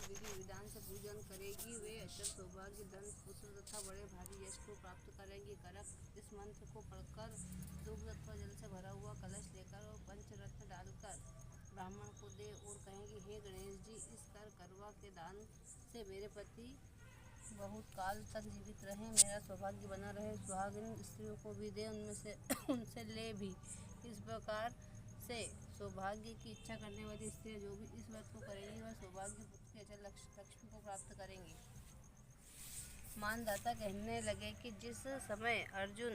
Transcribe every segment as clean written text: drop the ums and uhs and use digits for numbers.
विधि विधान से पूजन करेगी वे अचल सौभाग्य धन पुत्र तथा बड़े भारी यश को प्राप्त करेंगी। करक इस मंत्र को पढ़कर दुग्ध अथवा जल से भरा हुआ कलश लेकर और पंचरत्न डालकर ब्राह्मण को दे और कहेंगी, हे गणेश जी, इस करवा के दान से मेरे पति बहुत काल तक जीवित रहें, मेरा सौभाग्य बना रहे। सुहागिन स्त्रियों को भी दे, उनसे ले भी। इस प्रकार से सौभाग्य की इच्छा करने वाली स्त्रियां जो भी इस व्रत को करेंगी वह सौभाग्य पुत्र की अचल लक्ष्मी को प्राप्त करेंगी। मानदाता कहने लगे कि जिस समय अर्जुन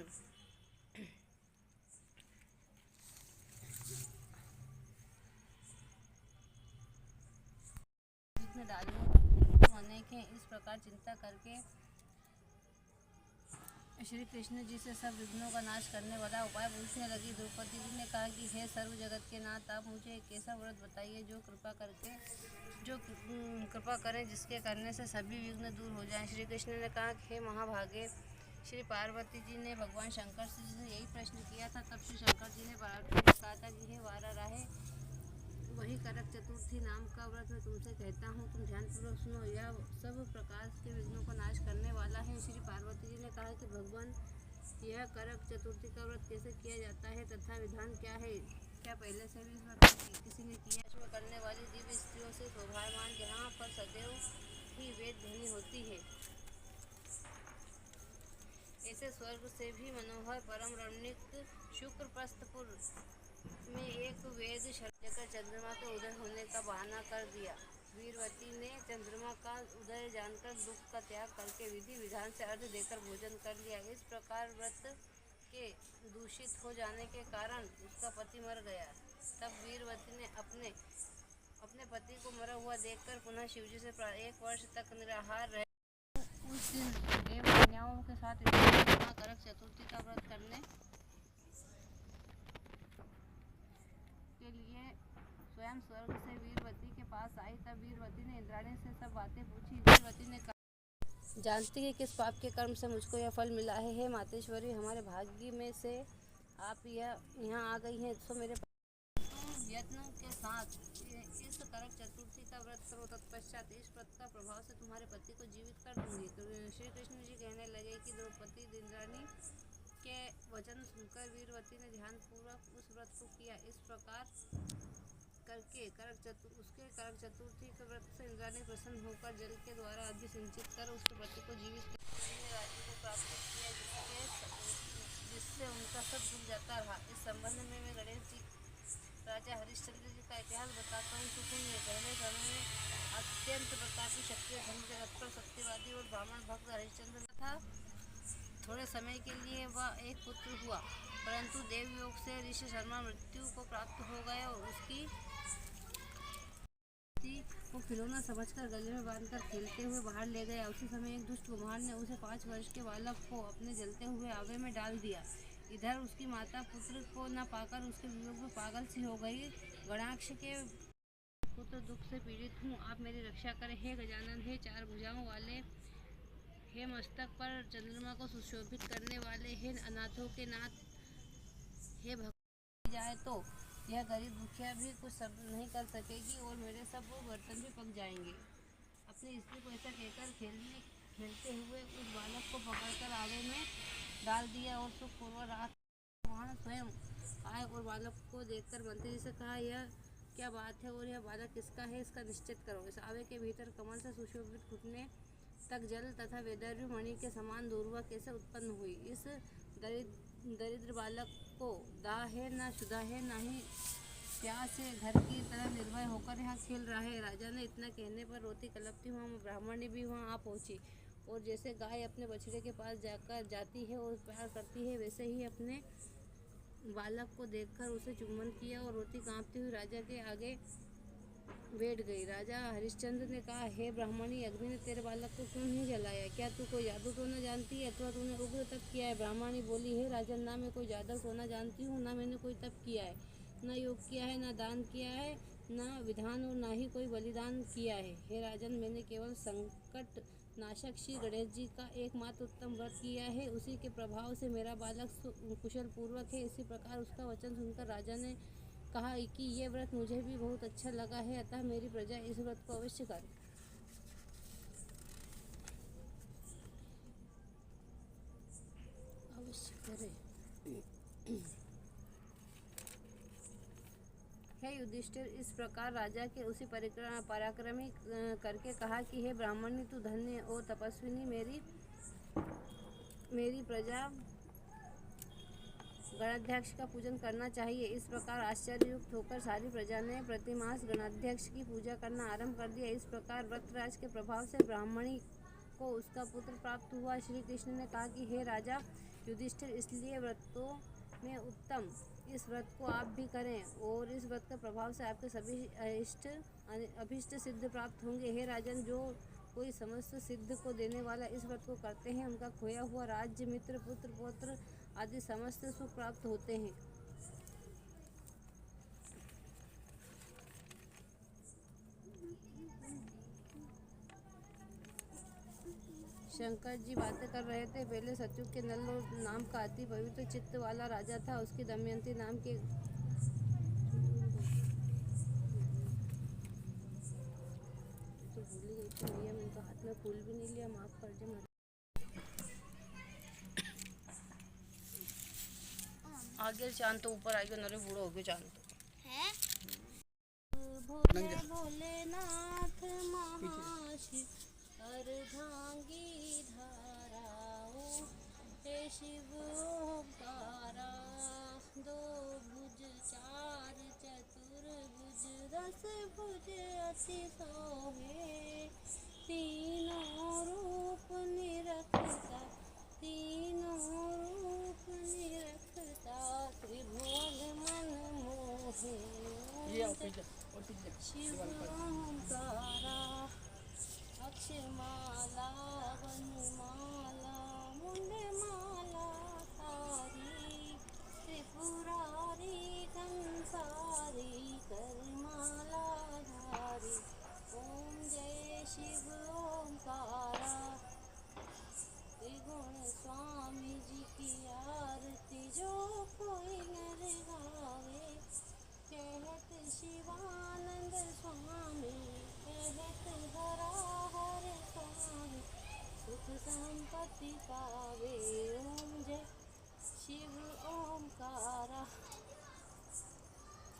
विघ्न डालने अनेक हैं, इस प्रकार चिंता करके श्री कृष्ण जी से सब विघ्नों का नाश करने वाला उपाय पूछने लगी। द्रौपदी जी ने कहा कि हे सर्व जगत के नाथ, आप मुझे एक ऐसा व्रत बताइए जो कृपा करें, जिसके करने से सभी विघ्न दूर हो जाएं। श्री कृष्ण ने कहा कि हे महाभागे, श्री पार्वती जी ने भगवान शंकर जी से यही प्रश्न किया था। तब श्री शंकर जी ने पार्वती जी से कहा था कि हे वाराहे, वही करक चतुर्थी नाम का व्रत मैं तुमसे कहता हूँ, तुम ध्यानपूर्वक सुनो। यह सब प्रकार के विघ्नों को नाश करने वाला है। श्री पार्वती जी ने कहा कि भगवान, यह करक चतुर्थी का व्रत कैसे किया जाता है तथा विधान क्या है? क्या पहले से भी इस व्रत किसी ने किया? इसमें करने वाली दिव्य स्त्रियों से शोभायमान, जहाँ पर सदैव ही वेद ध्वनि होती है, ऐसे स्वर्ग से भी मनोहर परम रमणीक शुक्रप्रस्थपुर में एक वेद लेकर चंद्रमा के उदय होने का बहाना कर दिया। वीरवती ने चंद्रमा का उदय जानकर दुख का त्याग करके विधि विधान से अर्घ्य देकर भोजन कर लिया। इस प्रकार व्रत के दूषित हो जाने के कारण उसका पति मर गया। तब वीरवती ने अपने पति को मरा हुआ देखकर पुनः शिवजी से 1 वर्ष तक निराहार रहे। उस दिन देव कन्याओं के साथ करक चतुर्थी का व्रत करने के लिए स्वयं स्वर्ग से वीरवती के पास आई। तब वीरवती ने इंद्राणी से सब बातें पूछी। वीरवती ने कहा, जानती है किस पाप के कर्म से मुझको यह फल मिला है। हे मातेश्वरी, हमारे भाग्य में से आप यहाँ आ गई हैं, तो मेरे यत्न के साथ इस करक चतुर्थी का व्रत करो। तत्पश्चात इस व्रत का प्रभाव से तुम्हारे पति को जीवित कर दूंगी। तो श्री कृष्ण जी कहने लगे कि द्रौपदी इंद्राणी के वचन सुनकर वीरवती ने ध्यानपूर्वक उस व्रत को किया। इस प्रकार करके उसके करक चतुर्थी के व्रत से इंद्राणी प्रसन्न होकर जल के द्वारा अग्नि सिंचित कर उसके पति को जीवित किया, राज्य को प्राप्त किया, जिससे उनका सब दुख जाता रहा। इस संबंध में मैं गणेश जी राजा हरिश्चंद्र जी का इतिहास बताता हूँ, तो सुनिए। पहले समय में अत्यंत प्रतापी क्षत्रिय धर्म जगत पर सत्यवादी और ब्राह्मण भक्त हरिश्चंद्र था। थोड़े समय के लिए वह एक पुत्र हुआ, परंतु देवयोग से ऋषि शर्मा मृत्यु को प्राप्त हो गए और उसकी को खिलौना समझकर गले में बांधकर खेलते हुए बाहर ले गया। उसी समय एक दुष्ट कुम्हार ने उसे 5 वर्ष के बालक को अपने जलते हुए आवे में डाल दिया। इधर उसकी माता पुत्र को न पाकर उसके वियोग में पागल सी हो गई। गणाक्ष के पुत्र दुख से पीड़ित हूँ, आप मेरी रक्षा करें। हे गजानन, हे 4 भुजाओं वाले, हे मस्तक पर चंद्रमा को सुशोभित करने वाले, हे अनाथों के नाथ, हे भक्त जाए तो यह गरीब दुखिया भी कुछ नहीं कर सकेगी और मेरे सब बर्तन भी पक जाएंगे। अपनी स्त्री को ऐसा कहकर खेलते हुए उस बालक को पकड़कर आगे में डाल दिया और सुखपूर्वक रात वहाँ स्वयं आए और बालक को देखकर मंत्री जी से कहा, यह क्या बात है और यह बालक किसका है, इसका निश्चित करो। इस आवे के भीतर कमल से सुशोभित घुटने तक जल तथा वैदर्भी मणि के समान दूर्वा कैसे उत्पन्न हुई। इस दरिद्र बालक को दाह है, न क्षुधा है, न ही प्यास है, घर की तरह निर्भय होकर यहाँ खेल रहा है। राजा ने इतना कहने पर रोती कलपती वहाँ ब्राह्मणी भी वहाँ आ पहुँची और जैसे गाय अपने बछड़े के पास जाती है और प्यार करती है, वैसे ही अपने बालक को देखकर उसे चुम्बन किया और रोती कांपती हुई राजा के आगे बैठ गई। राजा हरिश्चंद्र ने कहा, हे ब्राह्मणी, अग्नि ने तेरे बालक को क्यों नहीं जलाया? क्या तू कोई जादू टोना जानती है अथवा तूने उग्र तप किया है? ब्राह्मणी बोली, हे राजन, ना मैं कोई जादू टोना जानती हूँ, ना मैंने कोई तप किया है, न योग किया है, न दान किया है, न विधान और न ही कोई बलिदान किया है। हे राजन, मैंने केवल संकट नाशक श्री गणेश जी का एकमात्र उत्तम व्रत किया है, उसी के प्रभाव से मेरा बालक कुशल पूर्वक है। इसी प्रकार उसका वचन सुनकर राजा ने कहा कि ये व्रत मुझे भी बहुत अच्छा लगा है, अतः मेरी प्रजा इस व्रत को अवश्य करे। अरे हे युधिष्ठिर, इस प्रकार राजा के उसी पराक्रमी करके कहा कि हे ब्राह्मणी, तू धन्य और तपस्विनी, मेरी प्रजा गणाध्यक्ष का पूजन करना चाहिए। इस प्रकार आश्चर्ययुक्त होकर सारी प्रजा ने प्रतिमास गणाध्यक्ष की पूजा करना आरंभ कर दिया। इस प्रकार व्रतराज के प्रभाव से ब्राह्मणी को उसका पुत्र प्राप्त हुआ। श्री कृष्ण ने कहा कि हे राजा युधिष्ठिर, इसलिए व्रतों में उत्तम इस व्रत को आप भी करें और इस व्रत के प्रभाव से आपके सभी अभीष्ट सिद्ध प्राप्त होंगे। हे राजन, जो कोई समस्त सिद्ध को देने वाला इस व्रत को करते हैं, उनका खोया हुआ राज्य, मित्र, पुत्र, पौत्र आदि समस्त सुख प्राप्त होते हैं। शंकर जी बातें कर रहे थे। पहले सतयुग के नल नाम का अति पवित्र चित्त वाला राजा था। उसकी दमयंती नाम के तो भूल ही गई थी भैया, मैंने तो हाथ में फूल भी नहीं लिया, माफ कर दे। आगे चांद तो ऊपर आएगा, नरे बूढ़ा हो गया चांद तो भोले भोलेनाथ महाशिव अर्धांगी धाराओ, हे शिव ओंकारा, दो भुज चार चतुर्भुज, दस भुज अति सोहे, तीनों रूप निरखता, तीनों रूप निरखता, त्रिभुवन मन मोहे, शिव ओंकारा, अक्षमाला वनमाला मुंडमाला तारी, त्रिपुरारी कंसारी करमाला धारी, ओम जय शिव ओंकारा। त्रिगुण स्वामी जी की आरती जो कोई नर गावे, कहत शिवानंद स्वामी, कहत हरा हर स्वामी, सुख संपत्ति पावे। ओम जय शिव ओंकारा,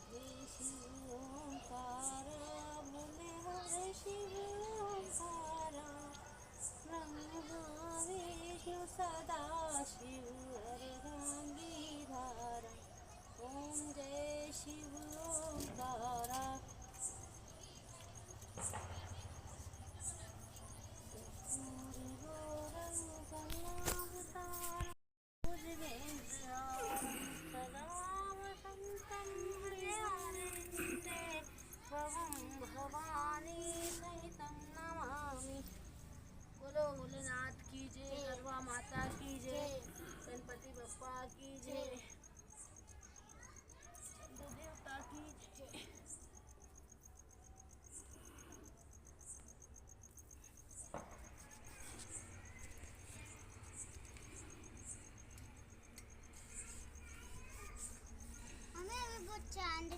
हे शिव ओंकारा, बोले हरे शिव ओंकारा, ब्रह्मा विष्णु सदा शिव अर्धांगी धारा, ओम जय शिव ओंकारा। भवानी सहितं नमामि। बोलो भोलेनाथ की जय, गरवा माता की जय, गणपति बप्पा की जय, देवता की जय। हमें भी बहुत चांद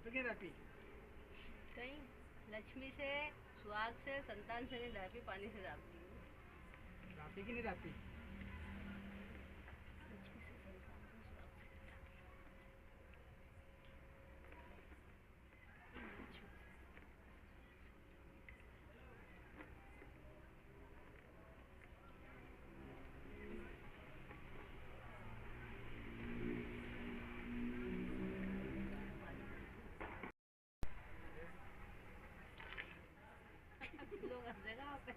रापी की रापी कहीं लक्ष्मी से, सुहाग से, संतान से नहीं रापी, पानी से रापी। रापी की नहीं रापी लक्ष्मी से, संतान से, सुहाग से, लोग हंस देगा आप पे।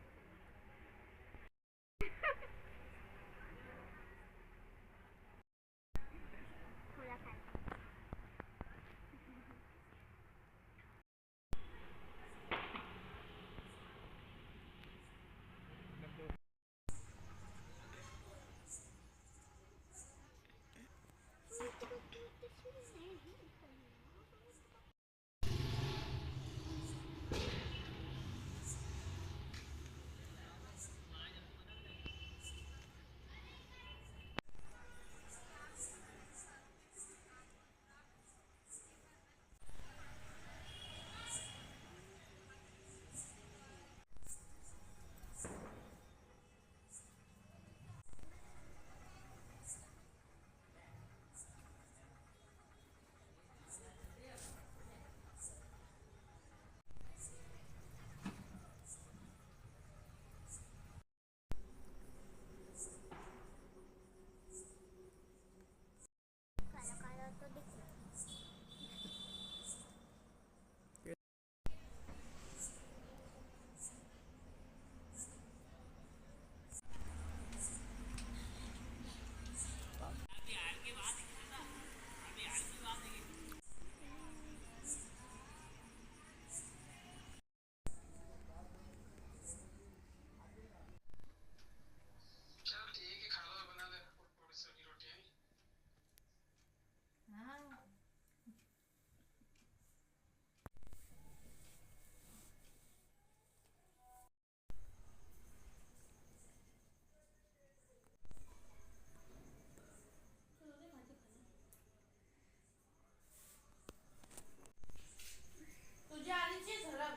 तुझे आली चाहिए धर्म।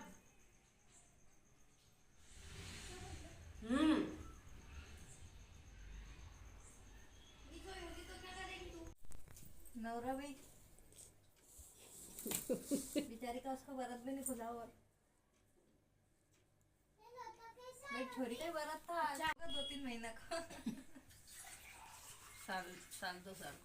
नवरा भी बेचारी का उसका व्रत भी नहीं खुला और मेरी छोरी का ही व्रत था 2-3 महीना का। साल 2 साल